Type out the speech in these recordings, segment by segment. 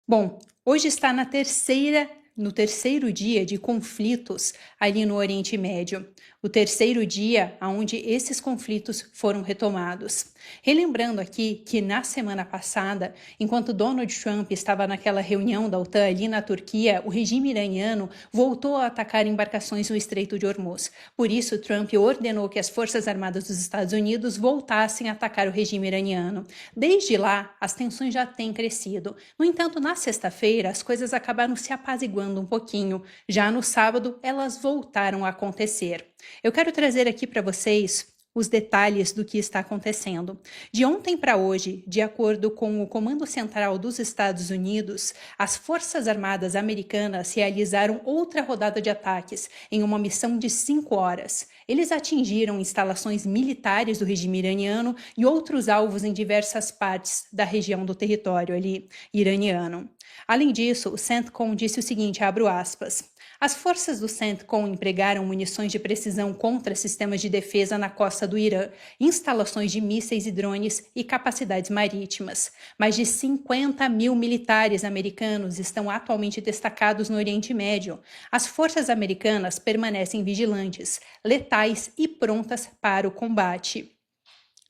Bom, hoje está no terceiro dia de conflitos ali no Oriente Médio. O terceiro dia onde esses conflitos foram retomados. Relembrando aqui que na semana passada, enquanto Donald Trump estava naquela reunião da OTAN ali na Turquia, o regime iraniano voltou a atacar embarcações no Estreito de Hormuz. Por isso, Trump ordenou que as Forças Armadas dos Estados Unidos voltassem a atacar o regime iraniano. Desde lá, as tensões já têm crescido. No entanto, na sexta-feira, as coisas acabaram se apaziguando um pouquinho. Já no sábado, elas voltaram a acontecer. Eu quero trazer aqui para vocês os detalhes do que está acontecendo. De ontem para hoje, de acordo com o Comando Central dos Estados Unidos, as Forças Armadas americanas realizaram outra rodada de ataques em uma missão de 5 horas. Eles atingiram instalações militares do regime iraniano e outros alvos em diversas partes da região do território ali iraniano. Além disso, o CENTCOM disse o seguinte, abro aspas, as forças do CENTCOM empregaram munições de precisão contra sistemas de defesa na costa do Irã, instalações de mísseis e drones e capacidades marítimas. Mais de 50 mil militares americanos estão atualmente destacados no Oriente Médio. As forças americanas permanecem vigilantes, letais e prontas para o combate.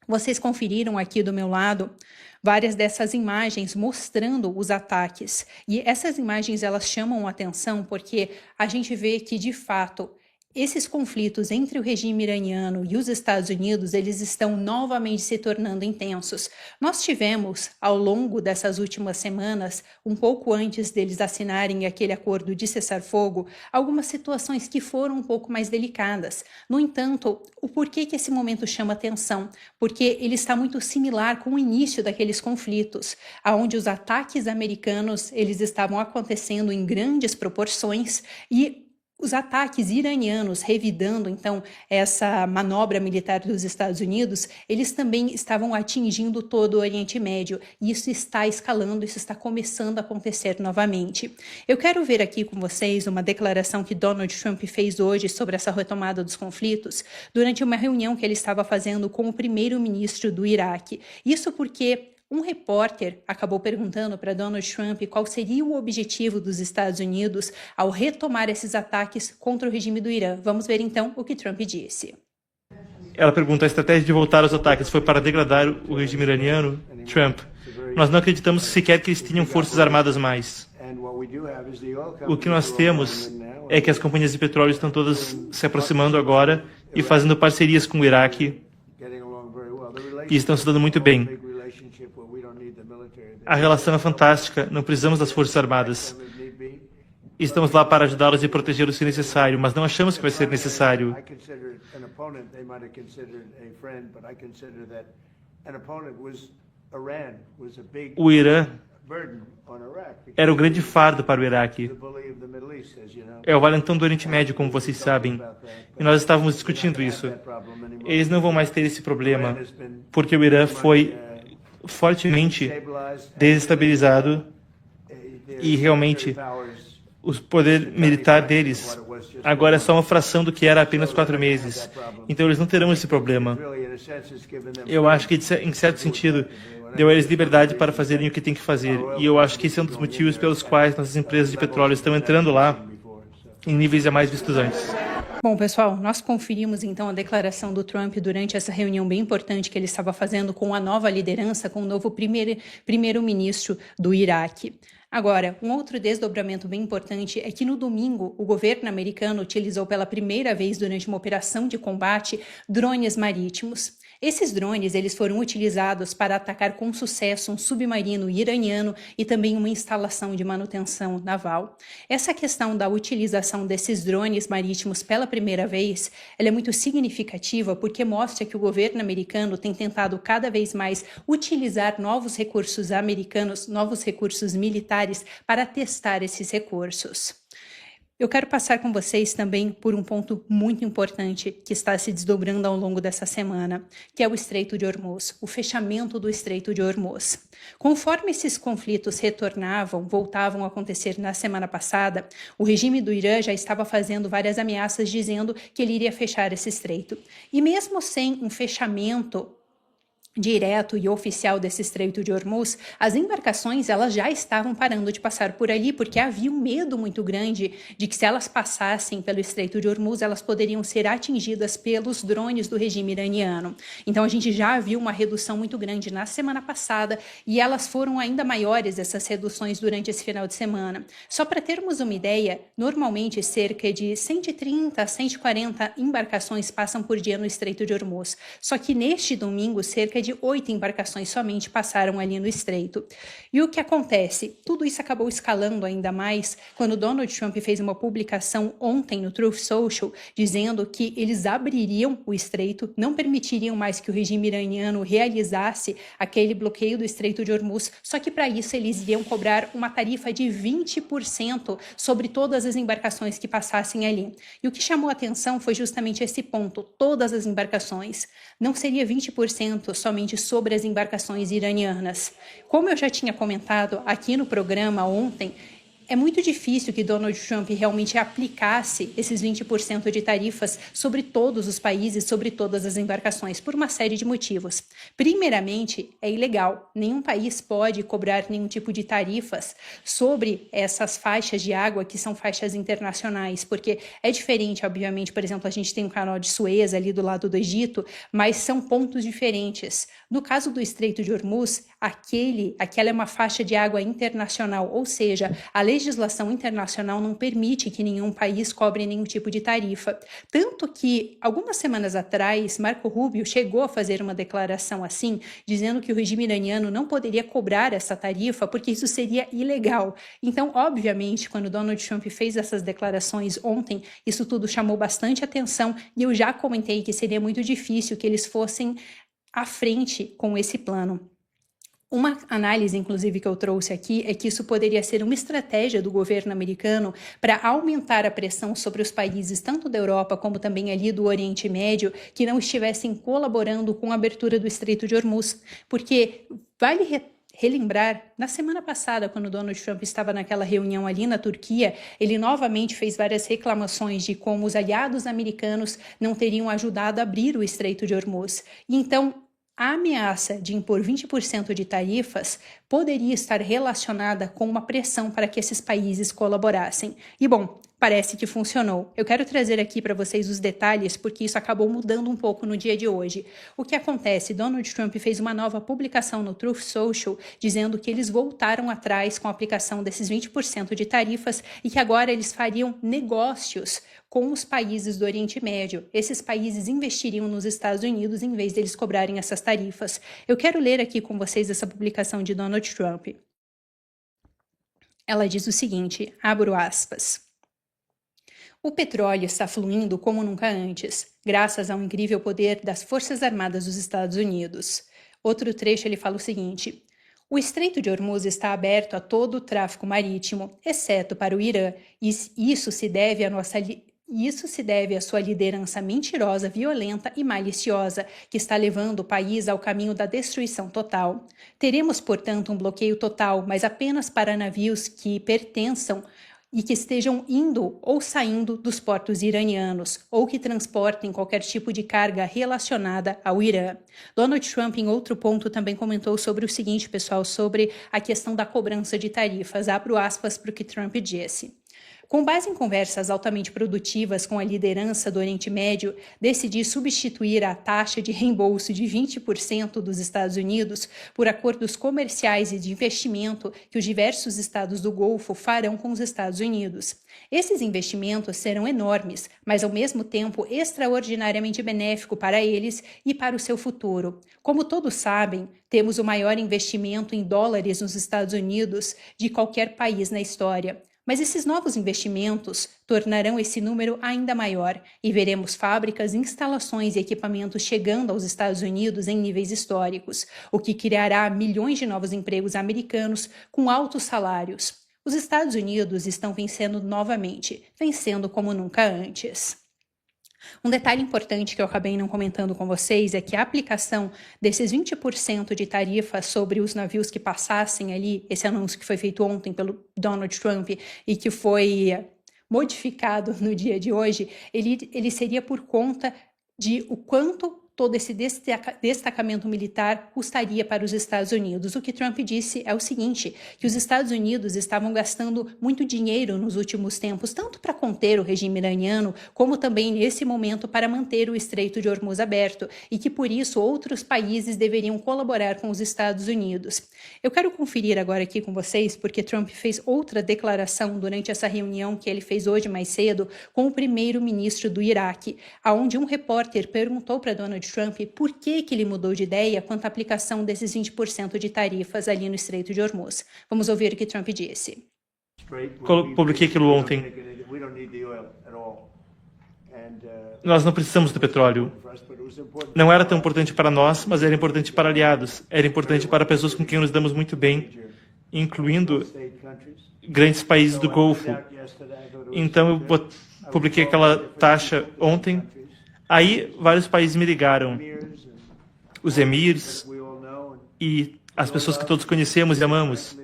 Vocês conferiram aqui do meu lado várias dessas imagens mostrando os ataques. E essas imagens elas chamam a atenção porque a gente vê que, de fato, esses conflitos entre o regime iraniano e os Estados Unidos, eles estão novamente se tornando intensos. Nós tivemos, ao longo dessas últimas semanas, um pouco antes deles assinarem aquele acordo de cessar-fogo, algumas situações que foram um pouco mais delicadas. No entanto, o porquê que esse momento chama atenção? Porque ele está muito similar com o início daqueles conflitos, onde os ataques americanos eles estavam acontecendo em grandes proporções e os ataques iranianos, revidando então essa manobra militar dos Estados Unidos, eles também estavam atingindo todo o Oriente Médio e isso está escalando, isso está começando a acontecer novamente. Eu quero ver aqui com vocês uma declaração que Donald Trump fez hoje sobre essa retomada dos conflitos durante uma reunião que ele estava fazendo com o primeiro-ministro do Iraque. Isso porque um repórter acabou perguntando para Donald Trump qual seria o objetivo dos Estados Unidos ao retomar esses ataques contra o regime do Irã. Vamos ver então o que Trump disse. Ela pergunta, a estratégia de voltar aos ataques foi para degradar o regime iraniano? Trump, nós não acreditamos sequer que eles tenham forças armadas mais. O que nós temos é que as companhias de petróleo estão todas se aproximando agora e fazendo parcerias com o Iraque e estão se dando muito bem. A relação é fantástica, não precisamos das Forças Armadas. Estamos lá para ajudá-los e protegê-los se necessário, mas não achamos que vai ser necessário. O Irã era um grande fardo para o Iraque. É o valentão do Oriente Médio, como vocês sabem. E nós estávamos discutindo isso. Eles não vão mais ter esse problema, porque o Irã foi fortemente desestabilizado e realmente o poder militar deles agora é só uma fração do que era há apenas 4 meses. Então eles não terão esse problema. Eu acho que, em certo sentido, deu a eles liberdade para fazerem o que tem que fazer. E eu acho que esse é um dos motivos pelos quais nossas empresas de petróleo estão entrando lá em níveis jamais vistos antes. Bom, pessoal, nós conferimos então a declaração do Trump durante essa reunião bem importante que ele estava fazendo com a nova liderança, com o novo primeiro-ministro do Iraque. Agora, um outro desdobramento bem importante é que no domingo o governo americano utilizou pela primeira vez durante uma operação de combate drones marítimos. Esses drones eles foram utilizados para atacar com sucesso um submarino iraniano e também uma instalação de manutenção naval. Essa questão da utilização desses drones marítimos pela primeira vez, ela é muito significativa porque mostra que o governo americano tem tentado cada vez mais utilizar novos recursos americanos, novos recursos militares para testar esses recursos. Eu quero passar com vocês também por um ponto muito importante que está se desdobrando ao longo dessa semana, que é o Estreito de Hormuz, o fechamento do Estreito de Hormuz. Conforme esses conflitos voltavam a acontecer na semana passada, o regime do Irã já estava fazendo várias ameaças dizendo que ele iria fechar esse estreito. E mesmo sem um fechamento direto e oficial desse Estreito de Hormuz, as embarcações elas já estavam parando de passar por ali porque havia um medo muito grande de que se elas passassem pelo Estreito de Hormuz, elas poderiam ser atingidas pelos drones do regime iraniano. Então a gente já viu uma redução muito grande na semana passada e elas foram ainda maiores, essas reduções, durante esse final de semana. Só para termos uma ideia, normalmente cerca de 130 a 140 embarcações passam por dia no Estreito de Hormuz. Só que neste domingo, cerca de 8 embarcações somente passaram ali no estreito. E o que acontece? Tudo isso acabou escalando ainda mais quando Donald Trump fez uma publicação ontem no Truth Social dizendo que eles abririam o estreito, não permitiriam mais que o regime iraniano realizasse aquele bloqueio do Estreito de Hormuz, só que para isso eles iriam cobrar uma tarifa de 20% sobre todas as embarcações que passassem ali. E o que chamou a atenção foi justamente esse ponto, todas as embarcações. Não seria 20% somente sobre as embarcações iranianas. Como eu já tinha comentado aqui no programa ontem, é muito difícil que Donald Trump realmente aplicasse esses 20% de tarifas sobre todos os países, sobre todas as embarcações, por uma série de motivos. Primeiramente, é ilegal. Nenhum país pode cobrar nenhum tipo de tarifas sobre essas faixas de água que são faixas internacionais, porque é diferente, obviamente. Por exemplo, a gente tem o canal de Suez ali do lado do Egito, mas são pontos diferentes. No caso do Estreito de Hormuz, aquela é uma faixa de água internacional, ou seja, a legislação internacional não permite que nenhum país cobre nenhum tipo de tarifa. Tanto que, algumas semanas atrás, Marco Rubio chegou a fazer uma declaração assim, dizendo que o regime iraniano não poderia cobrar essa tarifa porque isso seria ilegal. Então, obviamente, quando Donald Trump fez essas declarações ontem, isso tudo chamou bastante atenção e eu já comentei que seria muito difícil que eles fossem à frente com esse plano. Uma análise, inclusive, que eu trouxe aqui é que isso poderia ser uma estratégia do governo americano para aumentar a pressão sobre os países, tanto da Europa como também ali do Oriente Médio, que não estivessem colaborando com a abertura do Estreito de Hormuz. Porque vale relembrar, na semana passada, quando Donald Trump estava naquela reunião ali na Turquia, ele novamente fez várias reclamações de como os aliados americanos não teriam ajudado a abrir o Estreito de Hormuz. E então, a ameaça de impor 20% de tarifas poderia estar relacionada com uma pressão para que esses países colaborassem. E bom, parece que funcionou. Eu quero trazer aqui para vocês os detalhes porque isso acabou mudando um pouco no dia de hoje. O que acontece? Donald Trump fez uma nova publicação no Truth Social dizendo que eles voltaram atrás com a aplicação desses 20% de tarifas e que agora eles fariam negócios com os países do Oriente Médio. Esses países investiriam nos Estados Unidos em vez deles cobrarem essas tarifas. Eu quero ler aqui com vocês essa publicação de Donald Trump. Ela diz o seguinte, abro aspas. O petróleo está fluindo como nunca antes, graças ao incrível poder das Forças Armadas dos Estados Unidos. Outro trecho ele fala o seguinte: o Estreito de Hormuz está aberto a todo o tráfego marítimo, exceto para o Irã, e isso se deve à sua liderança mentirosa, violenta e maliciosa, que está levando o país ao caminho da destruição total. Teremos, portanto, um bloqueio total, mas apenas para navios que pertençam e que estejam indo ou saindo dos portos iranianos, ou que transportem qualquer tipo de carga relacionada ao Irã. Donald Trump, em outro ponto, também comentou sobre o seguinte, pessoal, sobre a questão da cobrança de tarifas. Abro aspas para o que Trump disse. Com base em conversas altamente produtivas com a liderança do Oriente Médio, decidi substituir a taxa de reembolso de 20% dos Estados Unidos por acordos comerciais e de investimento que os diversos estados do Golfo farão com os Estados Unidos. Esses investimentos serão enormes, mas ao mesmo tempo extraordinariamente benéfico para eles e para o seu futuro. Como todos sabem, temos o maior investimento em dólares nos Estados Unidos de qualquer país na história. Mas esses novos investimentos tornarão esse número ainda maior e veremos fábricas, instalações e equipamentos chegando aos Estados Unidos em níveis históricos, o que criará milhões de novos empregos americanos com altos salários. Os Estados Unidos estão vencendo novamente, vencendo como nunca antes. Um detalhe importante que eu acabei não comentando com vocês é que a aplicação desses 20% de tarifa sobre os navios que passassem ali, esse anúncio que foi feito ontem pelo Donald Trump e que foi modificado no dia de hoje, ele seria por conta de o quanto todo esse destacamento militar custaria para os Estados Unidos. O que Trump disse é o seguinte, que os Estados Unidos estavam gastando muito dinheiro nos últimos tempos, tanto para conter o regime iraniano, como também nesse momento para manter o Estreito de Hormuz aberto, e que por isso outros países deveriam colaborar com os Estados Unidos. Eu quero conferir agora aqui com vocês, porque Trump fez outra declaração durante essa reunião que ele fez hoje mais cedo com o primeiro-ministro do Iraque, onde um repórter perguntou para Donald Trump por que ele mudou de ideia quanto à aplicação desses 20% de tarifas ali no Estreito de Hormuz. Vamos ouvir o que Trump disse. Publiquei aquilo ontem. Nós não precisamos do petróleo. Não era tão importante para nós, mas era importante para aliados. Era importante para pessoas com quem nos damos muito bem, incluindo grandes países do Golfo. Então eu publiquei aquela taxa ontem. Aí vários países me ligaram. Os emirs e as pessoas que todos conhecemos e amamos.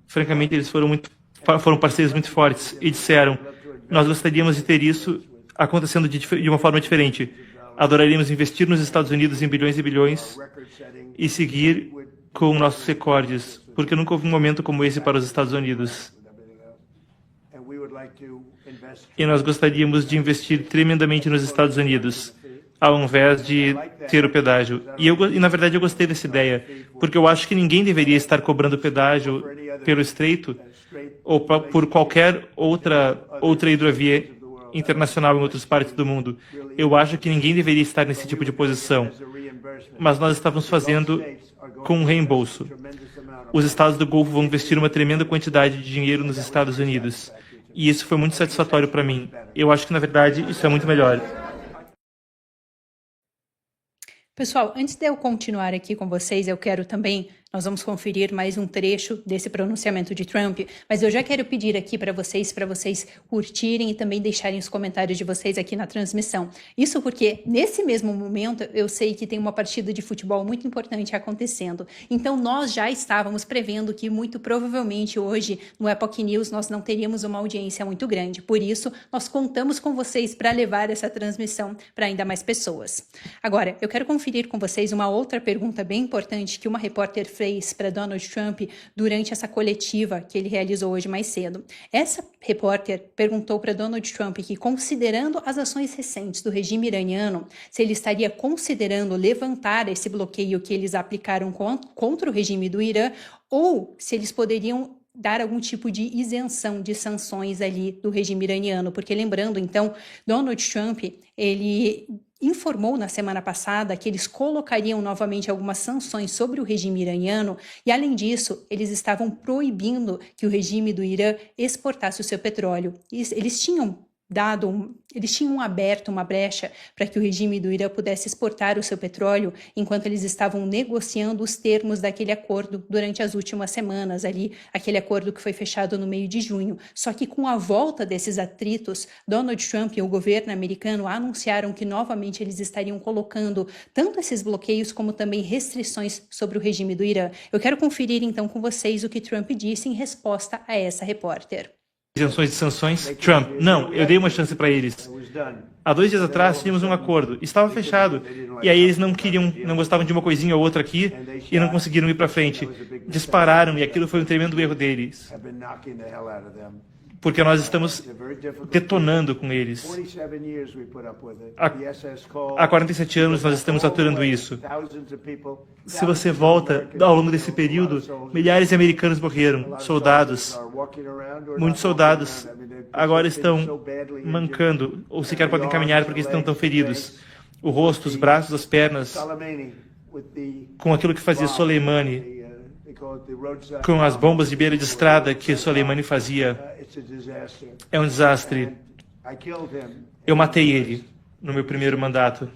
Francamente, eles foram parceiros muito fortes e disseram: nós gostaríamos de ter isso acontecendo de uma forma diferente. Adoraríamos investir nos Estados Unidos em bilhões e bilhões e seguir com nossos recordes, porque nunca houve um momento como esse para os Estados Unidos. E nós gostaríamos de investir tremendamente nos Estados Unidos, ao invés de ter o pedágio. E na verdade, eu gostei dessa ideia, porque eu acho que ninguém deveria estar cobrando pedágio pelo Estreito ou por qualquer outra hidrovia internacional em outras partes do mundo. Eu acho que ninguém deveria estar nesse tipo de posição. Mas nós estávamos fazendo com um reembolso. Os estados do Golfo vão investir uma tremenda quantidade de dinheiro nos Estados Unidos. E isso foi muito satisfatório para mim. Eu acho que, na verdade, isso é muito melhor. Pessoal, antes de eu continuar aqui com vocês, eu quero também, nós vamos conferir mais um trecho desse pronunciamento de Trump, mas eu já quero pedir aqui para vocês curtirem e também deixarem os comentários de vocês aqui na transmissão. Isso porque, nesse mesmo momento, eu sei que tem uma partida de futebol muito importante acontecendo. Então, nós já estávamos prevendo que, muito provavelmente, hoje, no Epoch News, nós não teríamos uma audiência muito grande. Por isso, nós contamos com vocês para levar essa transmissão para ainda mais pessoas. Agora, eu quero conferir com vocês uma outra pergunta bem importante que uma repórter fez para Donald Trump durante essa coletiva que ele realizou hoje mais cedo. Essa repórter perguntou para Donald Trump que, considerando as ações recentes do regime iraniano, se ele estaria considerando levantar esse bloqueio que eles aplicaram contra o regime do Irã, ou se eles poderiam dar algum tipo de isenção de sanções ali do regime iraniano, porque lembrando, então, Donald Trump, ele informou na semana passada que eles colocariam novamente algumas sanções sobre o regime iraniano e, além disso, eles estavam proibindo que o regime do Irã exportasse o seu petróleo. Eles tinham aberto uma brecha para que o regime do Irã pudesse exportar o seu petróleo enquanto eles estavam negociando os termos daquele acordo durante as últimas semanas ali, aquele acordo que foi fechado no meio de junho. Só que com a volta desses atritos, Donald Trump e o governo americano anunciaram que novamente eles estariam colocando tanto esses bloqueios como também restrições sobre o regime do Irã. Eu quero conferir então com vocês o que Trump disse em resposta a essa repórter. Isenções de sanções? Trump: não, eu dei uma chance para eles. Há 2 dias atrás tínhamos um acordo, estava fechado, e aí eles não gostavam de uma coisinha ou outra aqui e não conseguiram ir para frente. Dispararam e aquilo foi um tremendo erro deles. Porque nós estamos detonando com eles. Há 47 anos nós estamos aturando isso. Se você volta ao longo desse período, milhares de americanos morreram, soldados. Muitos soldados agora estão mancando, ou sequer podem caminhar porque estão tão feridos. O rosto, os braços, as pernas, com aquilo que fazia Soleimani, com as bombas de beira de estrada que Soleimani fazia. É um desastre. Eu matei ele no meu primeiro mandato.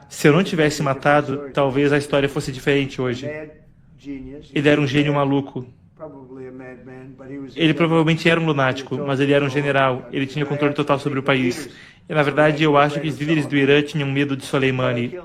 Se eu não tivesse matado, talvez a história fosse diferente hoje. Ele era um gênio maluco. Ele provavelmente era um lunático, mas ele era um general. Ele tinha controle total sobre o país. E, na verdade, eu acho que os líderes do Irã tinham medo de Soleimani.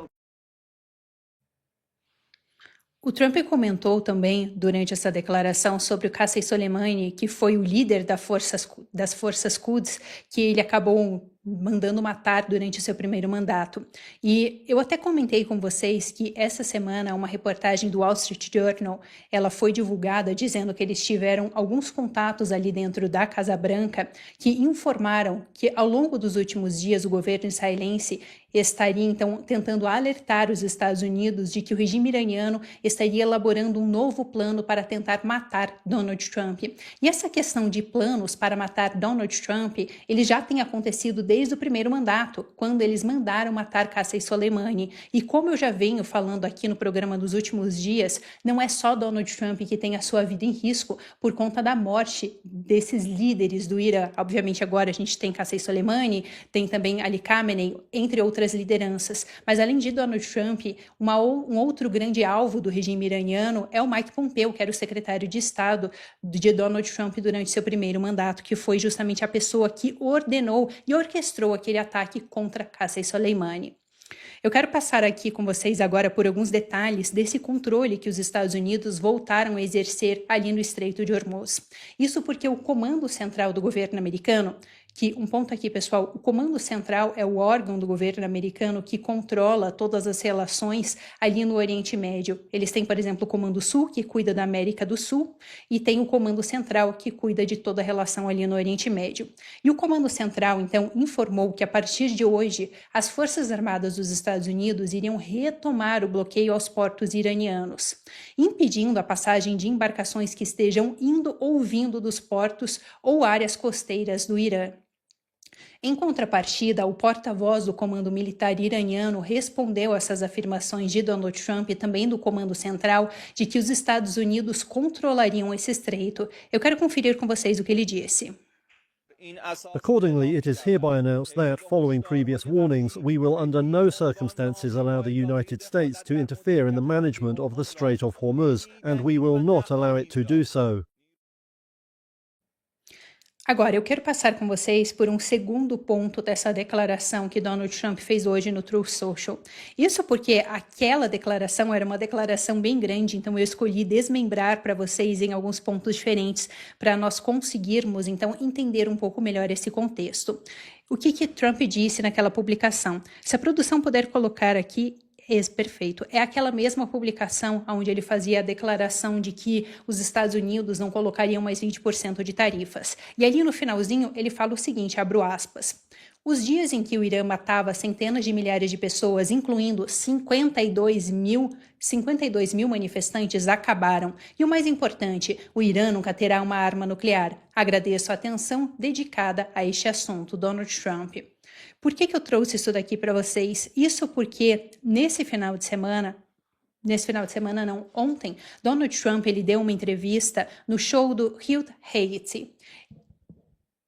O Trump comentou também, durante essa declaração, sobre o Qasem Soleimani, que foi o líder das forças Quds, que ele acabou mandando matar durante o seu primeiro mandato. E eu até comentei com vocês que essa semana uma reportagem do Wall Street Journal, ela foi divulgada dizendo que eles tiveram alguns contatos ali dentro da Casa Branca que informaram que ao longo dos últimos dias o governo israelense estaria então tentando alertar os Estados Unidos de que o regime iraniano estaria elaborando um novo plano para tentar matar Donald Trump. E essa questão de planos para matar Donald Trump, ele já tem acontecido desde o primeiro mandato, quando eles mandaram matar Qasem Soleimani. E como eu já venho falando aqui no programa dos últimos dias, não é só Donald Trump que tem a sua vida em risco por conta da morte desses líderes do Irã. Obviamente agora a gente tem Qasem Soleimani, tem também Ali Khamenei, entre outras lideranças. Mas além de Donald Trump, um outro grande alvo do regime iraniano é o Mike Pompeo, que era o secretário de Estado de Donald Trump durante seu primeiro mandato, que foi justamente a pessoa que ordenou e orquestrou aquele ataque contra Qasem Soleimani. Eu quero passar aqui com vocês agora por alguns detalhes desse controle que os Estados Unidos voltaram a exercer ali no Estreito de Hormuz. Isso porque o Comando Central do governo americano, que, um ponto aqui, pessoal, o Comando Central é o órgão do governo americano que controla todas as relações ali no Oriente Médio. Eles têm, por exemplo, o Comando Sul, que cuida da América do Sul, e tem o Comando Central, que cuida de toda a relação ali no Oriente Médio. E o Comando Central, então, informou que a partir de hoje, as Forças Armadas dos Estados Unidos iriam retomar o bloqueio aos portos iranianos, impedindo a passagem de embarcações que estejam indo ou vindo dos portos ou áreas costeiras do Irã. Em contrapartida, o porta-voz do Comando Militar iraniano respondeu a essas afirmações de Donald Trump e também do Comando Central de que os Estados Unidos controlariam esse estreito. Eu quero conferir com vocês o que ele disse. Accordingly, it is hereby announced that, following previous warnings, we will under no circumstances allow the United States to interfere in the management of the Strait of Hormuz, and we will not allow it to do so. Agora, eu quero passar com vocês por um segundo ponto dessa declaração que Donald Trump fez hoje no Truth Social. Isso porque aquela declaração era uma declaração bem grande, então eu escolhi desmembrar para vocês em alguns pontos diferentes para nós conseguirmos, então, entender um pouco melhor esse contexto. O que Trump disse naquela publicação? Se a produção puder colocar aqui, perfeito. É aquela mesma publicação onde ele fazia a declaração de que os Estados Unidos não colocariam mais 20% de tarifas. E ali no finalzinho ele fala o seguinte, abro aspas. Os dias em que o Irã matava centenas de milhares de pessoas, incluindo 52 mil manifestantes, acabaram. E o mais importante, o Irã nunca terá uma arma nuclear. Agradeço a atenção dedicada a este assunto, Donald Trump. Por que eu trouxe isso daqui para vocês? Isso porque ontem, Donald Trump ele deu uma entrevista no show do Hugh Haggerty.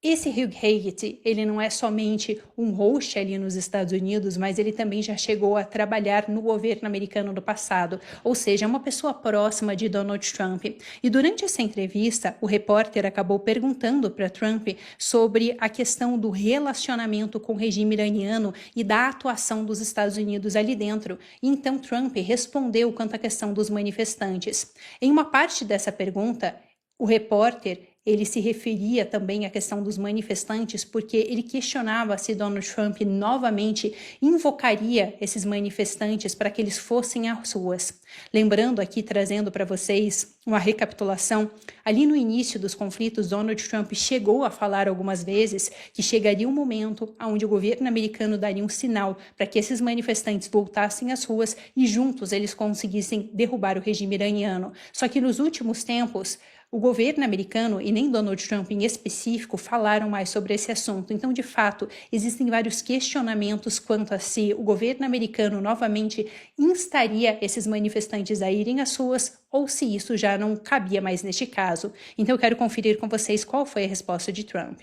Esse Hugh Haggerty, ele não é somente um host ali nos Estados Unidos, mas ele também já chegou a trabalhar no governo americano no passado, ou seja, é uma pessoa próxima de Donald Trump. E durante essa entrevista, o repórter acabou perguntando para Trump sobre a questão do relacionamento com o regime iraniano e da atuação dos Estados Unidos ali dentro. E então Trump respondeu quanto à questão dos manifestantes. Em uma parte dessa pergunta, o repórter ele se referia também à questão dos manifestantes porque ele questionava se Donald Trump novamente invocaria esses manifestantes para que eles fossem às ruas. Lembrando aqui, trazendo para vocês uma recapitulação, ali no início dos conflitos, Donald Trump chegou a falar algumas vezes que chegaria um momento onde o governo americano daria um sinal para que esses manifestantes voltassem às ruas e juntos eles conseguissem derrubar o regime iraniano. Só que nos últimos tempos, o governo americano e nem Donald Trump em específico falaram mais sobre esse assunto. Então, de fato, existem vários questionamentos quanto a se o governo americano novamente instaria esses manifestantes a irem às ruas ou se isso já não cabia mais neste caso. Então, eu quero conferir com vocês qual foi a resposta de Trump.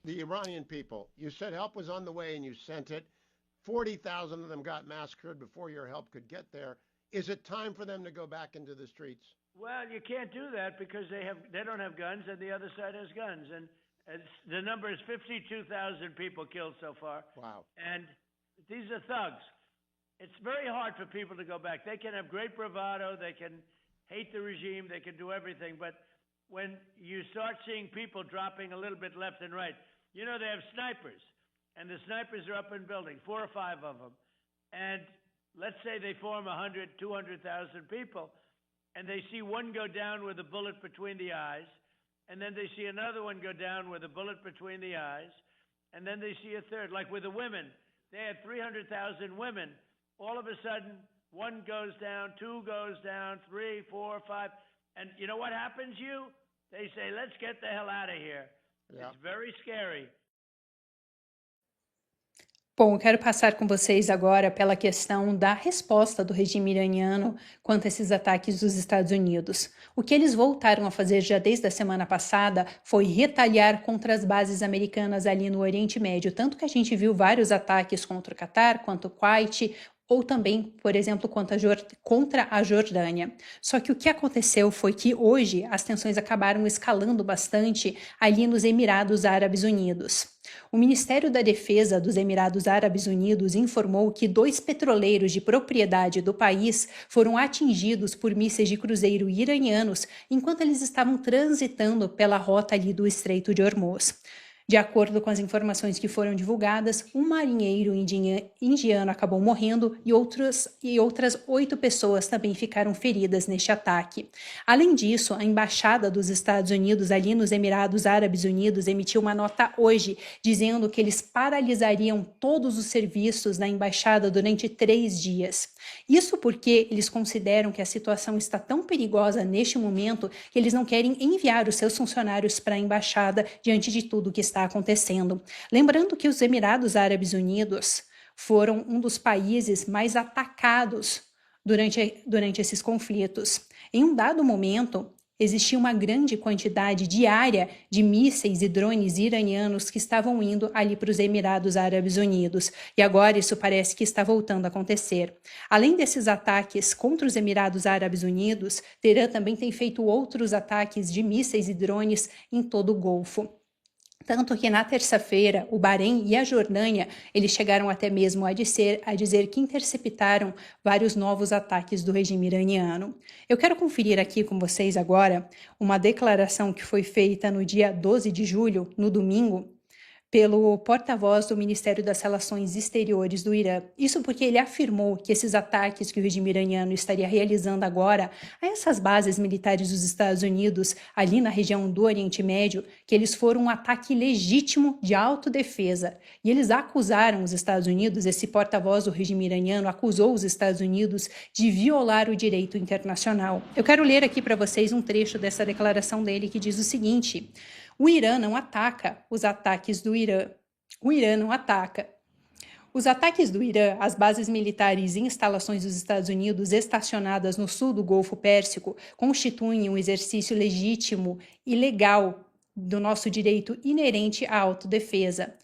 The Iranian people, you said help was on the way and you sent it. 40,000 of them got massacred before your help could get there. Is it time for them to go back into the streets? Well, you can't do that because they don't have guns and the other side has guns. And the number is 52,000 people killed so far. Wow. And these are thugs. It's very hard for people to go back. They can have great bravado. They can hate the regime. They can do everything. But when you start seeing people dropping a little bit left and right, you know, they have snipers. and the snipers are up in buildings, 4 or 5 of them, and let's say they form 100, 200,000 people, and they see one go down with a bullet between the eyes, and then they see another one go down with a bullet between the eyes, and then they see a third. Like with the women, they had 300,000 women. All of a sudden, one goes down, two goes down, 3, 4, 5, and you know what happens, They say, let's get the hell out of here. Yeah. It's very scary. Bom, eu quero passar com vocês agora pela questão da resposta do regime iraniano quanto a esses ataques dos Estados Unidos. O que eles voltaram a fazer já desde a semana passada foi retaliar contra as bases americanas ali no Oriente Médio, tanto que a gente viu vários ataques contra o Catar, quanto o Kuwait, ou também, por exemplo, contra a Jordânia. Só que o que aconteceu foi que hoje as tensões acabaram escalando bastante ali nos Emirados Árabes Unidos. O Ministério da Defesa dos Emirados Árabes Unidos informou que 2 petroleiros de propriedade do país foram atingidos por mísseis de cruzeiro iranianos enquanto eles estavam transitando pela rota ali do Estreito de Hormuz. De acordo com as informações que foram divulgadas, um marinheiro indiano acabou morrendo e outras 8 pessoas também ficaram feridas neste ataque. Além disso, a Embaixada dos Estados Unidos ali nos Emirados Árabes Unidos emitiu uma nota hoje dizendo que eles paralisariam todos os serviços na embaixada durante 3 dias. Isso porque eles consideram que a situação está tão perigosa neste momento que eles não querem enviar os seus funcionários para a embaixada diante de tudo que está acontecendo. Lembrando que os Emirados Árabes Unidos foram um dos países mais atacados durante esses conflitos. Em um dado momento, existia uma grande quantidade diária de mísseis e drones iranianos que estavam indo ali para os Emirados Árabes Unidos. E agora isso parece que está voltando a acontecer. Além desses ataques contra os Emirados Árabes Unidos, Teherã também tem feito outros ataques de mísseis e drones em todo o Golfo. Tanto que na terça-feira, o Bahrein e a Jordânia, eles chegaram até mesmo a dizer que interceptaram vários novos ataques do regime iraniano. Eu quero conferir aqui com vocês agora uma declaração que foi feita no dia 12 de julho, no domingo, pelo porta-voz do Ministério das Relações Exteriores do Irã. Isso porque ele afirmou que esses ataques que o regime iraniano estaria realizando agora a essas bases militares dos Estados Unidos, ali na região do Oriente Médio, que eles foram um ataque legítimo de autodefesa. E eles acusaram os Estados Unidos, esse porta-voz do regime iraniano acusou os Estados Unidos de violar o direito internacional. Eu quero ler aqui para vocês um trecho dessa declaração dele que diz o seguinte: o Irã não ataca os ataques do Irã. O Irã não ataca. Os ataques do Irã às bases militares e instalações dos Estados Unidos estacionadas no sul do Golfo Pérsico constituem um exercício legítimo e legal do nosso direito inerente à autodefesa.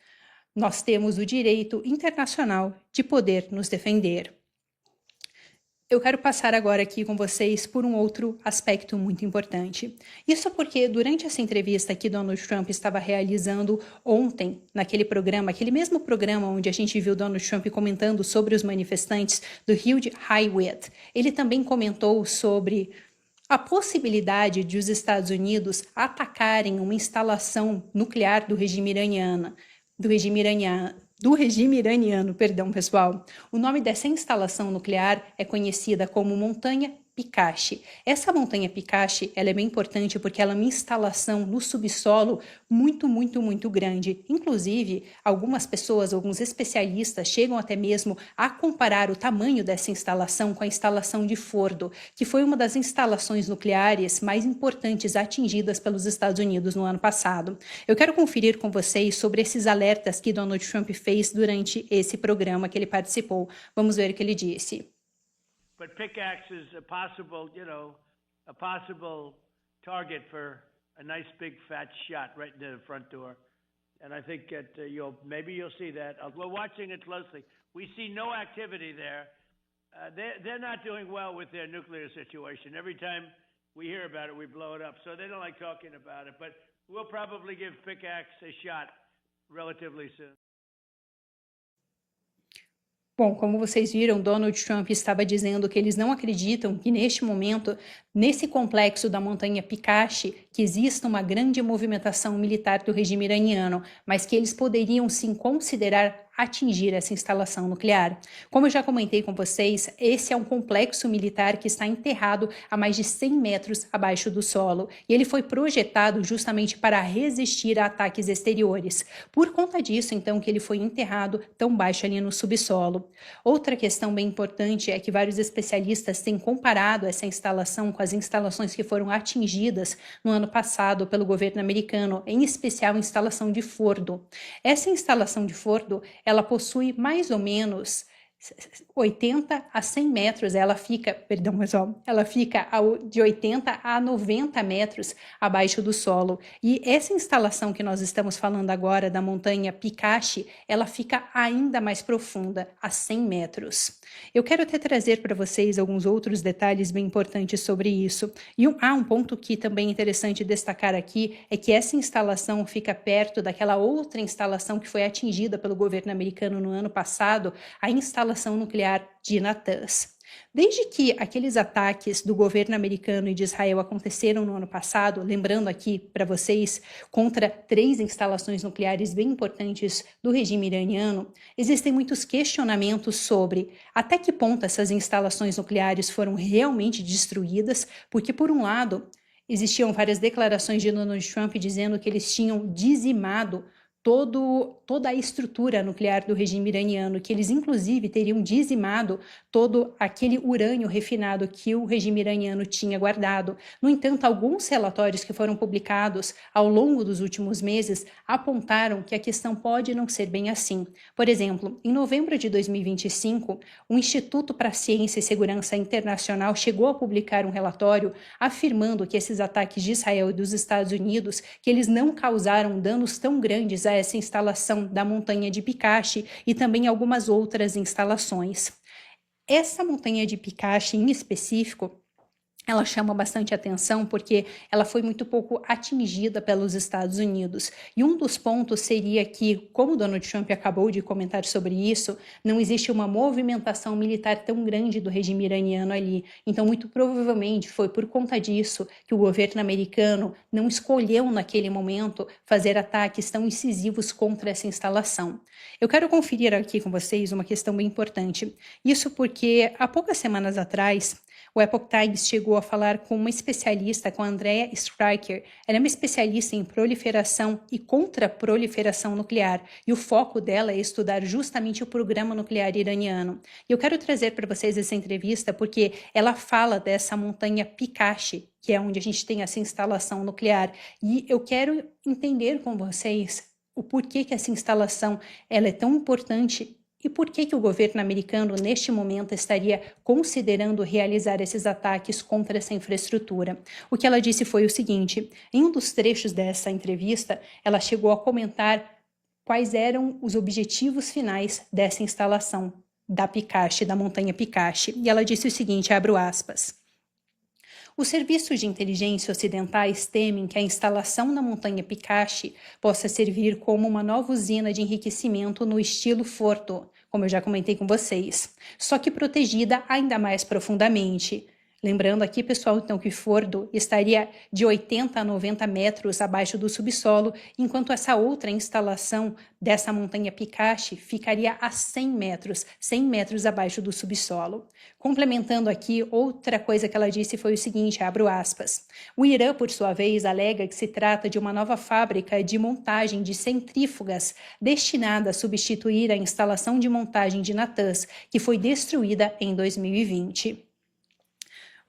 Nós temos o direito internacional de poder nos defender. Eu quero passar agora aqui com vocês por um outro aspecto muito importante. Isso porque durante essa entrevista que Donald Trump estava realizando ontem, naquele programa, aquele mesmo programa onde a gente viu Donald Trump comentando sobre os manifestantes do Hugh Hewitt, ele também comentou sobre a possibilidade de os Estados Unidos atacarem uma instalação nuclear do regime iraniano, pessoal. O nome dessa instalação nuclear é conhecida como Montanha Picache. Essa Montanha Picache, ela é bem importante porque ela é uma instalação no subsolo muito grande. Inclusive, algumas pessoas, alguns especialistas chegam até mesmo a comparar o tamanho dessa instalação com a instalação de Fordo, que foi uma das instalações nucleares mais importantes atingidas pelos Estados Unidos no ano passado. Eu quero conferir com vocês sobre esses alertas que Donald Trump fez durante esse programa que ele participou. Vamos ver o que ele disse. But pickaxe is a possible target for a nice big fat shot right into the front door. And I think that maybe you'll see that. We're watching it closely. We see no activity there. They're not doing well with their nuclear situation. Every time we hear about it, we blow it up. So they don't like talking about it. But we'll probably give pickaxe a shot relatively soon. Bom, como vocês viram, Donald Trump estava dizendo que eles não acreditam que neste momento, nesse complexo da montanha Picache, que exista uma grande movimentação militar do regime iraniano, mas que eles poderiam sim considerar atingir essa instalação nuclear. Como eu já comentei com vocês, esse é um complexo militar que está enterrado a mais de 100 metros abaixo do solo e ele foi projetado justamente para resistir a ataques exteriores. Por conta disso, então, que ele foi enterrado tão baixo ali no subsolo. Outra questão bem importante é que vários especialistas têm comparado essa instalação com as instalações que foram atingidas no ano passado pelo governo americano, em especial a instalação de Fordo. Essa instalação de Fordo, ela possui mais ou menos 80 a 100 metros, ela fica de 80 a 90 metros abaixo do solo. E essa instalação que nós estamos falando agora, da montanha Picache, ela fica ainda mais profunda, a 100 metros. Eu quero até trazer para vocês alguns outros detalhes bem importantes sobre isso. E um ponto que também é interessante destacar aqui é que essa instalação fica perto daquela outra instalação que foi atingida pelo governo americano no ano passado, a instalação nuclear de Natanz. Desde que aqueles ataques do governo americano e de Israel aconteceram no ano passado, lembrando aqui para vocês, contra 3 instalações nucleares bem importantes do regime iraniano, existem muitos questionamentos sobre até que ponto essas instalações nucleares foram realmente destruídas, porque, por um lado, existiam várias declarações de Donald Trump dizendo que eles tinham dizimado toda a estrutura nuclear do regime iraniano, que eles inclusive teriam dizimado todo aquele urânio refinado que o regime iraniano tinha guardado. No entanto, alguns relatórios que foram publicados ao longo dos últimos meses apontaram que a questão pode não ser bem assim. Por exemplo, em novembro de 2025, o Instituto para a Ciência e Segurança Internacional chegou a publicar um relatório afirmando que esses ataques de Israel e dos Estados Unidos, que eles não causaram danos tão grandes a essa instalação da montanha de Picache e também algumas outras instalações. Essa montanha de Picache em específico, ela chama bastante atenção porque ela foi muito pouco atingida pelos Estados Unidos. E um dos pontos seria que, como Donald Trump acabou de comentar sobre isso, não existe uma movimentação militar tão grande do regime iraniano ali. Então, muito provavelmente foi por conta disso que o governo americano não escolheu naquele momento fazer ataques tão incisivos contra essa instalação. Eu quero conferir aqui com vocês uma questão bem importante. Isso porque há poucas semanas atrás, o Epoch Times chegou a falar com uma especialista, com a Andrea Stryker. Ela é uma especialista em proliferação e contra-proliferação nuclear, e o foco dela é estudar justamente o programa nuclear iraniano. E eu quero trazer para vocês essa entrevista porque ela fala dessa montanha Picache, que é onde a gente tem essa instalação nuclear, e eu quero entender com vocês o porquê que essa instalação ela é tão importante. E por que o governo americano, neste momento, estaria considerando realizar esses ataques contra essa infraestrutura? O que ela disse foi o seguinte: em um dos trechos dessa entrevista, ela chegou a comentar quais eram os objetivos finais dessa instalação da Picache, da montanha Picache. E ela disse o seguinte, abro aspas: os serviços de inteligência ocidentais temem que a instalação na montanha Picache possa servir como uma nova usina de enriquecimento no estilo Fordo, como eu já comentei com vocês, só que protegida ainda mais profundamente. Lembrando aqui, pessoal, então, que Fordo estaria de 80 a 90 metros abaixo do subsolo, enquanto essa outra instalação dessa montanha Picache ficaria a 100 metros abaixo do subsolo. Complementando aqui, outra coisa que ela disse foi o seguinte, abro aspas: o Irã, por sua vez, alega que se trata de uma nova fábrica de montagem de centrífugas destinada a substituir a instalação de montagem de Natanz, que foi destruída em 2020.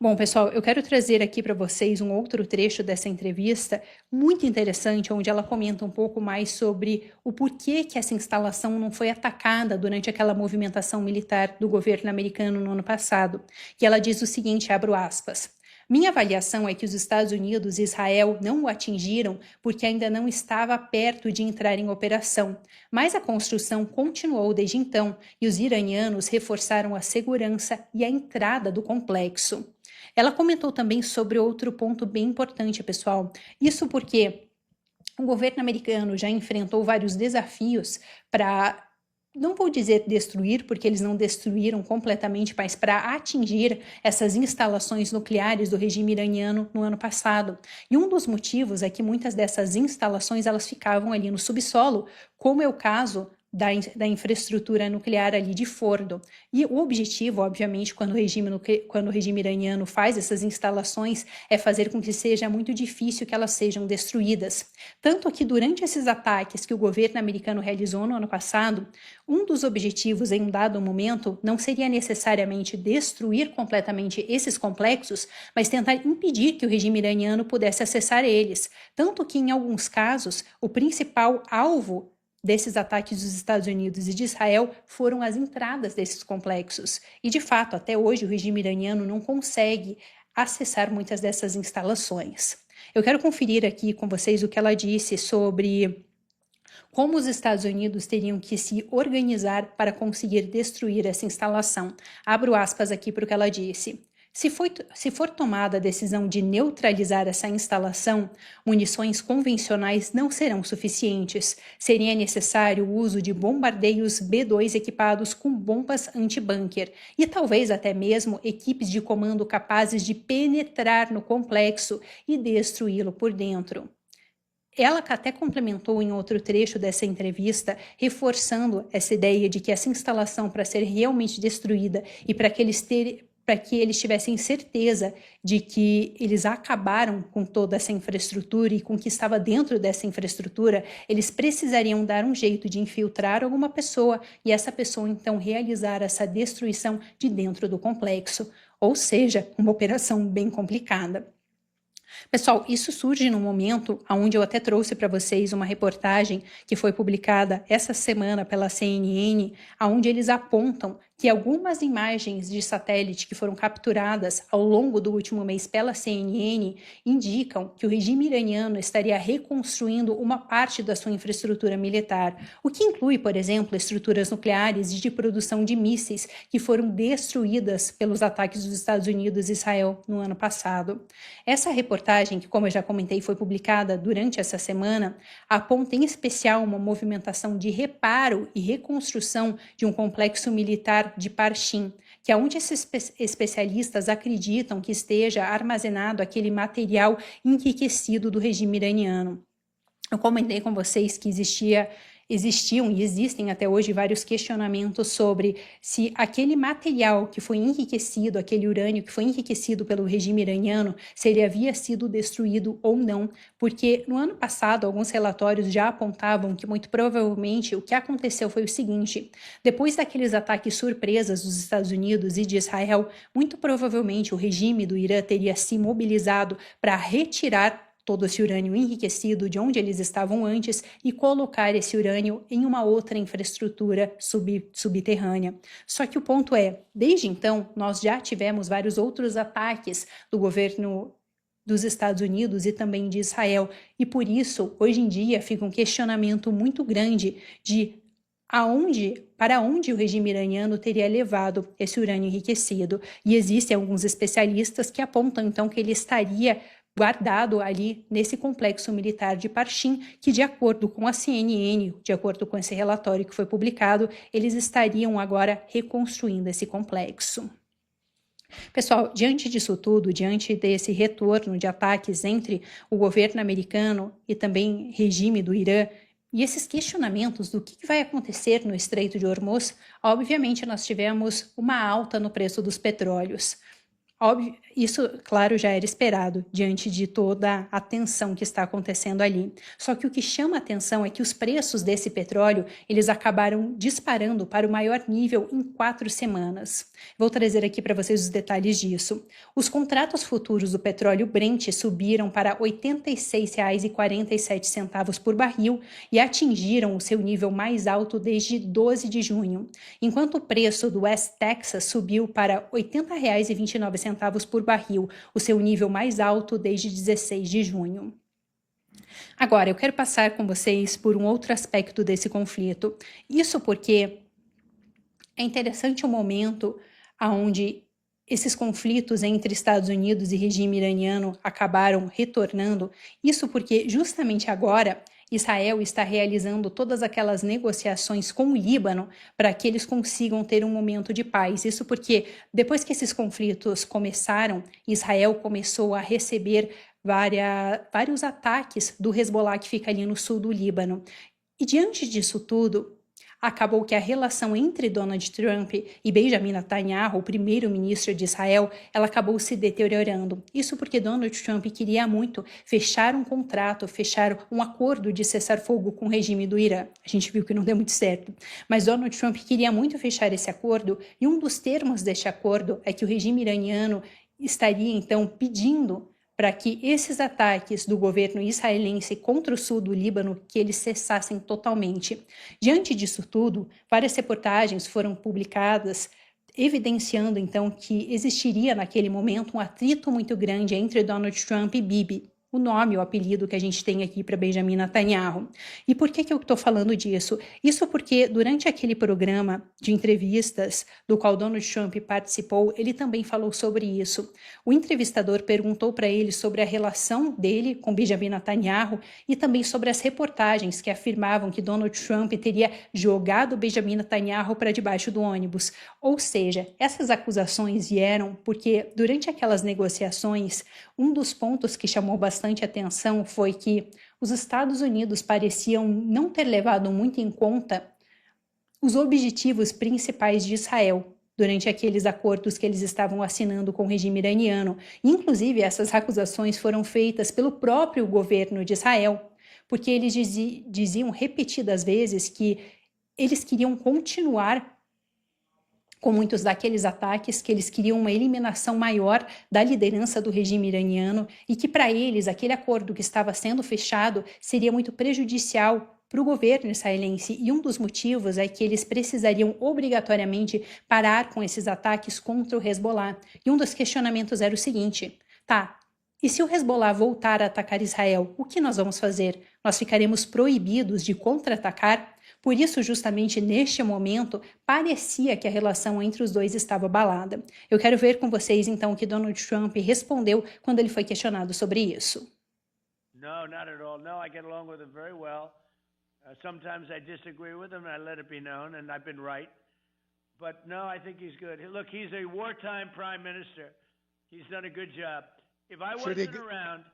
Bom, pessoal, eu quero trazer aqui para vocês um outro trecho dessa entrevista muito interessante, onde ela comenta um pouco mais sobre o porquê que essa instalação não foi atacada durante aquela movimentação militar do governo americano no ano passado. E ela diz o seguinte, abro aspas: minha avaliação é que os Estados Unidos e Israel não o atingiram porque ainda não estava perto de entrar em operação, mas a construção continuou desde então e os iranianos reforçaram a segurança e a entrada do complexo. Ela comentou também sobre outro ponto bem importante, pessoal. Isso porque o governo americano já enfrentou vários desafios para não vou dizer destruir, porque eles não destruíram completamente, mas para atingir essas instalações nucleares do regime iraniano no ano passado. E um dos motivos é que muitas dessas instalações elas ficavam ali no subsolo, como é o caso da infraestrutura nuclear ali de Fordo. E o objetivo, obviamente, quando o regime iraniano faz essas instalações, é fazer com que seja muito difícil que elas sejam destruídas. Tanto que durante esses ataques que o governo americano realizou no ano passado, um dos objetivos em um dado momento não seria necessariamente destruir completamente esses complexos, mas tentar impedir que o regime iraniano pudesse acessar eles. Tanto que, em alguns casos, o principal alvo desses ataques dos Estados Unidos e de Israel foram as entradas desses complexos. E, de fato, até hoje o regime iraniano não consegue acessar muitas dessas instalações. Eu quero conferir aqui com vocês o que ela disse sobre como os Estados Unidos teriam que se organizar para conseguir destruir essa instalação. Abro aspas aqui para o que ela disse. Se for tomada a decisão de neutralizar essa instalação, munições convencionais não serão suficientes. Seria necessário o uso de bombardeiros B-2 equipados com bombas anti-bunker e talvez até mesmo equipes de comando capazes de penetrar no complexo e destruí-lo por dentro. Ela até complementou em outro trecho dessa entrevista, reforçando essa ideia de que essa instalação, para ser realmente destruída e para que eles tivessem certeza de que eles acabaram com toda essa infraestrutura e com o que estava dentro dessa infraestrutura, eles precisariam dar um jeito de infiltrar alguma pessoa e essa pessoa então realizar essa destruição de dentro do complexo. Ou seja, uma operação bem complicada. Pessoal, isso surge num momento onde eu até trouxe para vocês uma reportagem que foi publicada essa semana pela CNN, onde eles apontam que algumas imagens de satélite que foram capturadas ao longo do último mês pela CNN indicam que o regime iraniano estaria reconstruindo uma parte da sua infraestrutura militar, o que inclui, por exemplo, estruturas nucleares e de produção de mísseis que foram destruídas pelos ataques dos Estados Unidos e Israel no ano passado. Essa reportagem, que como eu já comentei, foi publicada durante essa semana, aponta em especial uma movimentação de reparo e reconstrução de um complexo militar de Parchim, que é onde esses especialistas acreditam que esteja armazenado aquele material enriquecido do regime iraniano. Eu comentei com vocês que existiam e existem até hoje vários questionamentos sobre se aquele material que foi enriquecido, aquele urânio que foi enriquecido pelo regime iraniano, se ele havia sido destruído ou não, porque no ano passado alguns relatórios já apontavam que muito provavelmente o que aconteceu foi o seguinte: depois daqueles ataques surpresas dos Estados Unidos e de Israel, muito provavelmente o regime do Irã teria se mobilizado para retirar todo esse urânio enriquecido de onde eles estavam antes e colocar esse urânio em uma outra infraestrutura subterrânea. Só que o ponto é, desde então, nós já tivemos vários outros ataques do governo dos Estados Unidos e também de Israel, e por isso, hoje em dia, fica um questionamento muito grande de para onde o regime iraniano teria levado esse urânio enriquecido. E existem alguns especialistas que apontam, então, que ele estaria guardado ali nesse complexo militar de Parchim, que de acordo com a CNN, de acordo com esse relatório que foi publicado, eles estariam agora reconstruindo esse complexo. Pessoal, diante disso tudo, diante desse retorno de ataques entre o governo americano e também regime do Irã, e esses questionamentos do que vai acontecer no Estreito de Hormuz, obviamente nós tivemos uma alta no preço dos petróleos. Óbvio, isso, claro, já era esperado diante de toda a tensão que está acontecendo ali. Só que o que chama a atenção é que os preços desse petróleo, eles acabaram disparando para o maior nível em 4 semanas. Vou trazer aqui para vocês os detalhes disso. Os contratos futuros do petróleo Brent subiram para R$ 86,47 por barril e atingiram o seu nível mais alto desde 12 de junho, enquanto o preço do West Texas subiu para R$ 80,29 por barril, o seu nível mais alto desde 16 de junho. Agora, eu quero passar com vocês por um outro aspecto desse conflito. Isso porque é interessante o momento onde esses conflitos entre Estados Unidos e regime iraniano acabaram retornando. Isso porque justamente agora Israel está realizando todas aquelas negociações com o Líbano para que eles consigam ter um momento de paz. Isso porque, depois que esses conflitos começaram, Israel começou a receber vários ataques do Hezbollah, que fica ali no sul do Líbano. E diante disso tudo, acabou que a relação entre Donald Trump e Benjamin Netanyahu, o primeiro-ministro de Israel, ela acabou se deteriorando. Isso porque Donald Trump queria muito fechar um contrato, fechar um acordo de cessar-fogo com o regime do Irã. A gente viu que não deu muito certo. Mas Donald Trump queria muito fechar esse acordo, e um dos termos deste acordo é que o regime iraniano estaria, então, pedindo para que esses ataques do governo israelense contra o sul do Líbano, que eles cessassem totalmente. Diante disso tudo, várias reportagens foram publicadas evidenciando então que existiria naquele momento um atrito muito grande entre Donald Trump e Bibi, o nome, o apelido que a gente tem aqui para Benjamin Netanyahu. E por que eu estou falando disso? Isso porque durante aquele programa de entrevistas do qual Donald Trump participou, ele também falou sobre isso. O entrevistador perguntou para ele sobre a relação dele com Benjamin Netanyahu e também sobre as reportagens que afirmavam que Donald Trump teria jogado Benjamin Netanyahu para debaixo do ônibus. Ou seja, essas acusações vieram porque durante aquelas negociações, um dos pontos que chamou bastante atenção foi que os Estados Unidos pareciam não ter levado muito em conta os objetivos principais de Israel durante aqueles acordos que eles estavam assinando com o regime iraniano. Inclusive, essas acusações foram feitas pelo próprio governo de Israel, porque eles diziam repetidas vezes que eles queriam continuar com muitos daqueles ataques, que eles queriam uma eliminação maior da liderança do regime iraniano e que, para eles, aquele acordo que estava sendo fechado seria muito prejudicial para o governo israelense. E um dos motivos é que eles precisariam obrigatoriamente parar com esses ataques contra o Hezbollah. E um dos questionamentos era o seguinte: tá, e se o Hezbollah voltar a atacar Israel, o que nós vamos fazer? Nós ficaremos proibidos de contra-atacar? Por isso, justamente neste momento, parecia que a relação entre os dois estava abalada. Eu quero ver com vocês, então, o que Donald Trump respondeu quando ele foi questionado sobre isso. No, not at all. No, I get along with him very well. Sometimes I disagree with him, and I let it be known, and I've been right. But no, I think he's good. Look, he's a wartime prime minister. He's done a good job. If I wasn't around,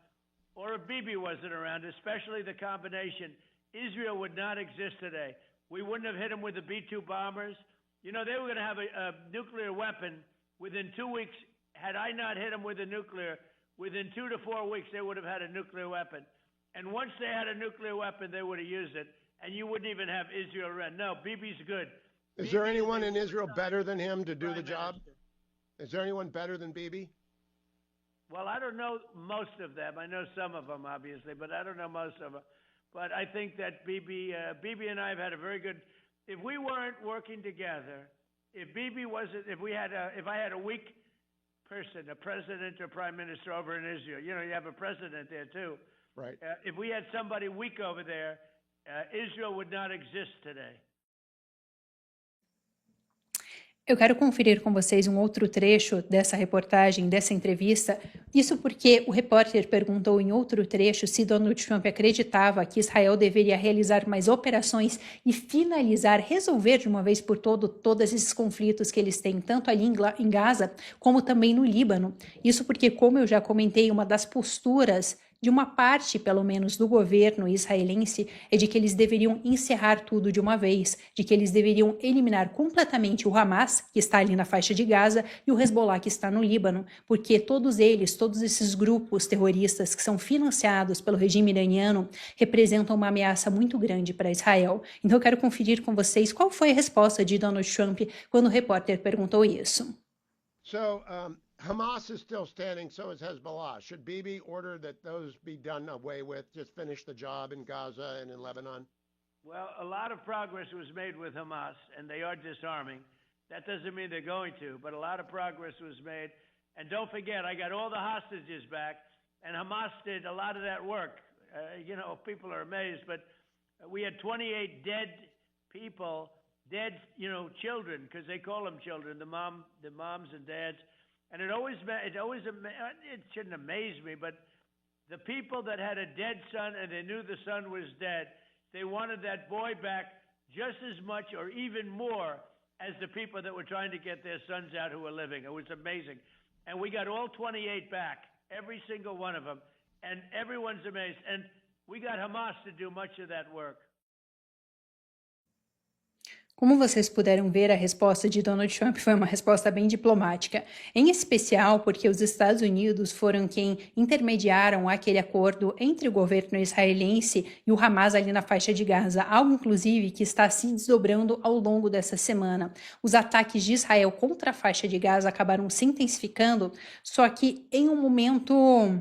or if Bibi wasn't around, especially the combination, Israel would not exist today. We wouldn't have hit them with the B-2 bombers. You know, they were going to have a nuclear weapon within 2 weeks. Had I not hit them with a nuclear, within 2 to 4 weeks, they would have had a nuclear weapon. And once they had a nuclear weapon, they would have used it. And you wouldn't even have Israel around. No, Bibi's good. Is there anyone in Israel better than him to do the job? Is there anyone better than Bibi? Well, I don't know most of them. I know some of them, obviously, but I don't know most of them. But I think that Bibi and I have had a very good. If we weren't working together, if Bibi wasn't, if I had a weak person, a president or prime minister over in Israel, you know, you have a president there too. Right. If we had somebody weak over there, Israel would not exist today. Eu quero conferir com vocês um outro trecho dessa reportagem, dessa entrevista. Isso porque o repórter perguntou em outro trecho se Donald Trump acreditava que Israel deveria realizar mais operações e finalizar, resolver de uma vez por todos esses conflitos que eles têm, tanto ali em Gaza, como também no Líbano. Isso porque, como eu já comentei, uma das posturas de uma parte, pelo menos, do governo israelense é de que eles deveriam encerrar tudo de uma vez, de que eles deveriam eliminar completamente o Hamas, que está ali na faixa de Gaza, e o Hezbollah, que está no Líbano, porque todos esses grupos terroristas que são financiados pelo regime iraniano, representam uma ameaça muito grande para Israel. Então eu quero conferir com vocês qual foi a resposta de Donald Trump quando o repórter perguntou isso. Hamas is still standing, so is Hezbollah. Should Bibi order that those be done away with, just finish the job in Gaza and in Lebanon? Well, a lot of progress was made with Hamas, and they are disarming. That doesn't mean they're going to, but a lot of progress was made. And don't forget, I got all the hostages back, and Hamas did a lot of that work. You know, people are amazed, but we had 28 dead people, children, because they call them children, the moms and dads. And it shouldn't amaze me, but The people that had a dead son and they knew the son was dead, they wanted that boy back just as much or even more as the people that were trying to get their sons out who were living. It was amazing. And we got all 28 back, every single one of them, and everyone's amazed. And we got Hamas to do much of that work. Como vocês puderam ver, a resposta de Donald Trump foi uma resposta bem diplomática, em especial porque os Estados Unidos foram quem intermediaram aquele acordo entre o governo israelense e o Hamas ali na faixa de Gaza, algo inclusive que está se desdobrando ao longo dessa semana. Os ataques de Israel contra a faixa de Gaza acabaram se intensificando, só que em um momento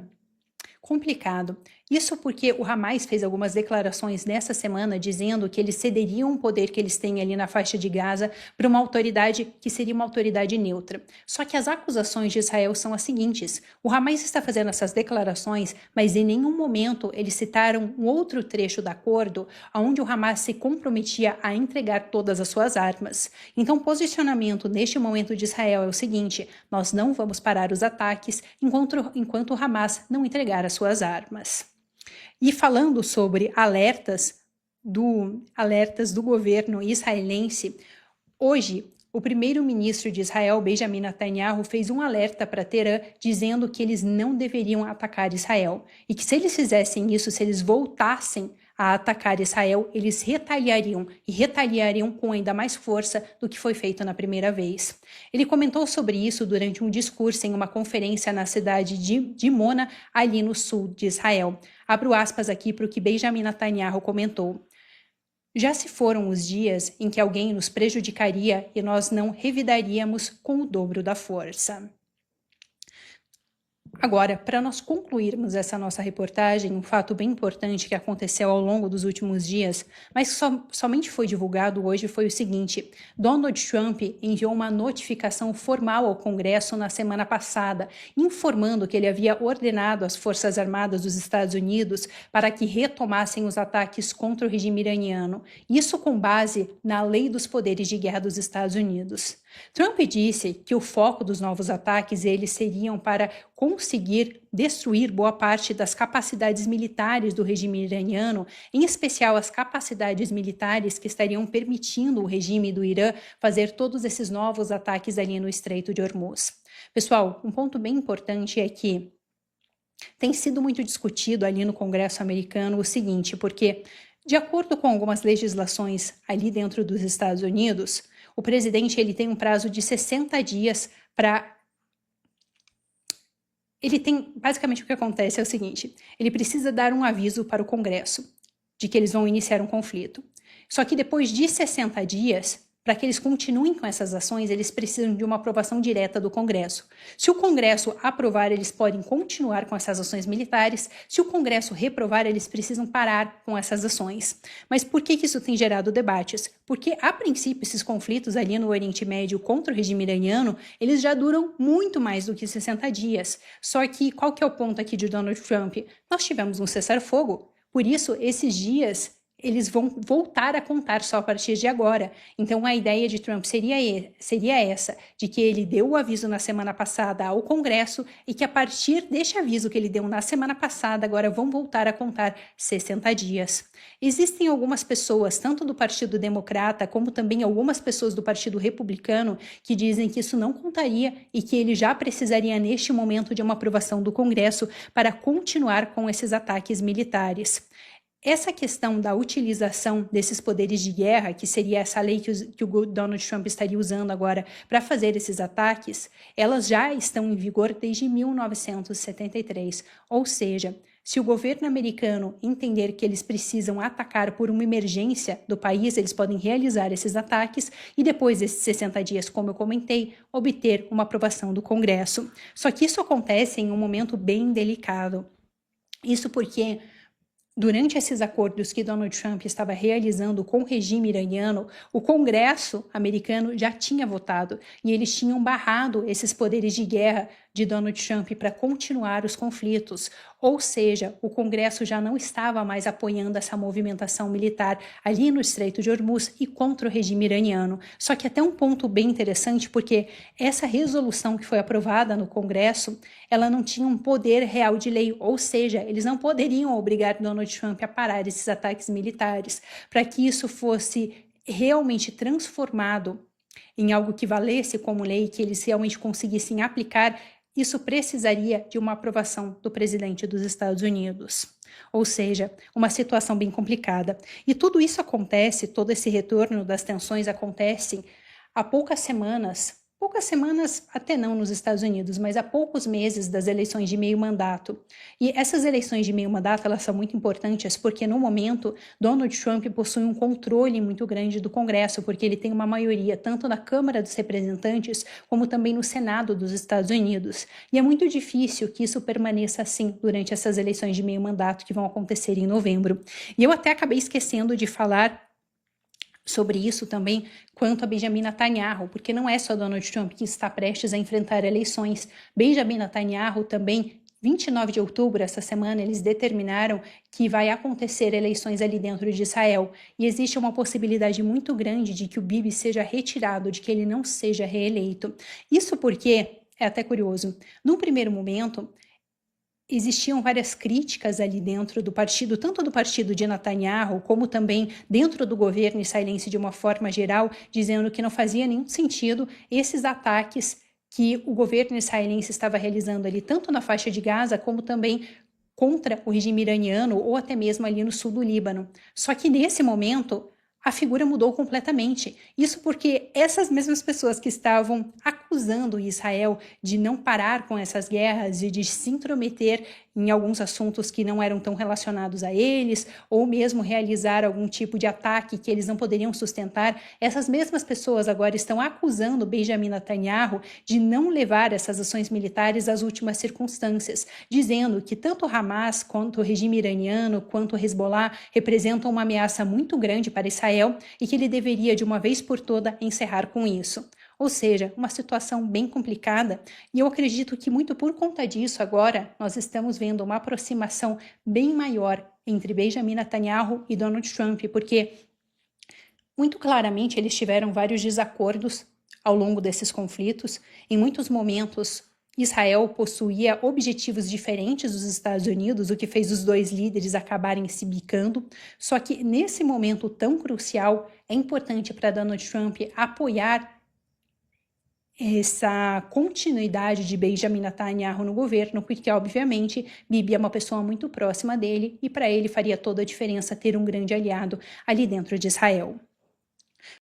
complicado. Isso porque o Hamas fez algumas declarações nessa semana dizendo que eles cederiam o poder que eles têm ali na faixa de Gaza para uma autoridade que seria uma autoridade neutra. Só que as acusações de Israel são as seguintes: o Hamas está fazendo essas declarações, mas em nenhum momento eles citaram um outro trecho do acordo onde o Hamas se comprometia a entregar todas as suas armas. Então o posicionamento neste momento de Israel é o seguinte: nós não vamos parar os ataques enquanto o Hamas não entregar as suas armas. E falando sobre alertas do governo israelense, hoje o primeiro-ministro de Israel, Benjamin Netanyahu, fez um alerta para Teherã dizendo que eles não deveriam atacar Israel e que se eles fizessem isso, se eles voltassem a atacar Israel, eles retaliariam com ainda mais força do que foi feito na primeira vez. Ele comentou sobre isso durante um discurso em uma conferência na cidade de Dimona, ali no sul de Israel. Abro aspas aqui para o que Benjamin Netanyahu comentou. Já se foram os dias em que alguém nos prejudicaria e nós não revidaríamos com o dobro da força. Agora, para nós concluirmos essa nossa reportagem, um fato bem importante que aconteceu ao longo dos últimos dias, mas que somente foi divulgado hoje, foi o seguinte: Donald Trump enviou uma notificação formal ao Congresso na semana passada, informando que ele havia ordenado às Forças Armadas dos Estados Unidos para que retomassem os ataques contra o regime iraniano, isso com base na Lei dos Poderes de Guerra dos Estados Unidos. Trump disse que o foco dos novos ataques eles seriam para conseguir destruir boa parte das capacidades militares do regime iraniano, em especial as capacidades militares que estariam permitindo o regime do Irã fazer todos esses novos ataques ali no Estreito de Hormuz. Pessoal, um ponto bem importante é que tem sido muito discutido ali no Congresso americano o seguinte, porque de acordo com algumas legislações ali dentro dos Estados Unidos, o presidente ele tem um prazo de 60 dias para... Basicamente o que acontece é o seguinte: ele precisa dar um aviso para o Congresso de que eles vão iniciar um conflito. Só que depois de 60 dias, para que eles continuem com essas ações, eles precisam de uma aprovação direta do Congresso. Se o Congresso aprovar, eles podem continuar com essas ações militares. Se o Congresso reprovar, eles precisam parar com essas ações. Mas por que isso tem gerado debates? Porque, a princípio, esses conflitos ali no Oriente Médio contra o regime iraniano, eles já duram muito mais do que 60 dias. Só que, qual que é o ponto aqui de Donald Trump? Nós tivemos um cessar-fogo. Por isso, esses dias eles vão voltar a contar só a partir de agora. Então, a ideia de Trump seria essa, de que ele deu o aviso na semana passada ao Congresso e que a partir deste aviso que ele deu na semana passada, agora vão voltar a contar 60 dias. Existem algumas pessoas, tanto do Partido Democrata, como também algumas pessoas do Partido Republicano, que dizem que isso não contaria e que ele já precisaria, neste momento, de uma aprovação do Congresso para continuar com esses ataques militares. Essa questão da utilização desses poderes de guerra, que seria essa lei que o Donald Trump estaria usando agora para fazer esses ataques, elas já estão em vigor desde 1973. Ou seja, se o governo americano entender que eles precisam atacar por uma emergência do país, eles podem realizar esses ataques e depois desses 60 dias, como eu comentei, obter uma aprovação do Congresso. Só que isso acontece em um momento bem delicado. Isso porque durante esses acordos que Donald Trump estava realizando com o regime iraniano, o Congresso americano já tinha votado e eles tinham barrado esses poderes de guerra de Donald Trump para continuar os conflitos. Ou seja, o Congresso já não estava mais apoiando essa movimentação militar ali no Estreito de Hormuz e contra o regime iraniano. Só que até um ponto bem interessante, porque essa resolução que foi aprovada no Congresso, ela não tinha um poder real de lei, ou seja, eles não poderiam obrigar Donald Trump a parar esses ataques militares. Para que isso fosse realmente transformado em algo que valesse como lei, que eles realmente conseguissem aplicar, isso precisaria de uma aprovação do presidente dos Estados Unidos. Ou seja, uma situação bem complicada. E tudo isso acontece, todo esse retorno das tensões acontece há poucas semanas até não nos Estados Unidos, mas há poucos meses das eleições de meio mandato. E essas eleições de meio mandato, elas são muito importantes porque no momento Donald Trump possui um controle muito grande do Congresso, porque ele tem uma maioria tanto na Câmara dos Representantes como também no Senado dos Estados Unidos. E é muito difícil que isso permaneça assim durante essas eleições de meio mandato que vão acontecer em novembro. E eu até acabei esquecendo de falar sobre isso também quanto a Benjamin Netanyahu, porque não é só Donald Trump que está prestes a enfrentar eleições. Benjamin Netanyahu também, 29 de outubro, essa semana, eles determinaram que vai acontecer eleições ali dentro de Israel. E existe uma possibilidade muito grande de que o Bibi seja retirado, de que ele não seja reeleito. Isso porque, é até curioso, num primeiro momento, existiam várias críticas ali dentro do partido, tanto do partido de Netanyahu, como também dentro do governo israelense de uma forma geral, dizendo que não fazia nenhum sentido esses ataques que o governo israelense estava realizando ali, tanto na faixa de Gaza, como também contra o regime iraniano, ou até mesmo ali no sul do Líbano. Só que nesse momento, a figura mudou completamente. Isso porque essas mesmas pessoas que estavam acusando Israel de não parar com essas guerras e de se intrometer em alguns assuntos que não eram tão relacionados a eles, ou mesmo realizar algum tipo de ataque que eles não poderiam sustentar, essas mesmas pessoas agora estão acusando Benjamin Netanyahu de não levar essas ações militares às últimas circunstâncias, dizendo que tanto o Hamas, quanto o regime iraniano, quanto o Hezbollah representam uma ameaça muito grande para Israel e que ele deveria, de uma vez por toda, encerrar com isso. Ou seja, uma situação bem complicada, e eu acredito que muito por conta disso agora nós estamos vendo uma aproximação bem maior entre Benjamin Netanyahu e Donald Trump, porque muito claramente eles tiveram vários desacordos ao longo desses conflitos. Em muitos momentos, Israel possuía objetivos diferentes dos Estados Unidos, o que fez os dois líderes acabarem se bicando. Só que nesse momento tão crucial, é importante para Donald Trump apoiar essa continuidade de Benjamin Netanyahu no governo, porque, obviamente, Bibi é uma pessoa muito próxima dele e para ele faria toda a diferença ter um grande aliado ali dentro de Israel.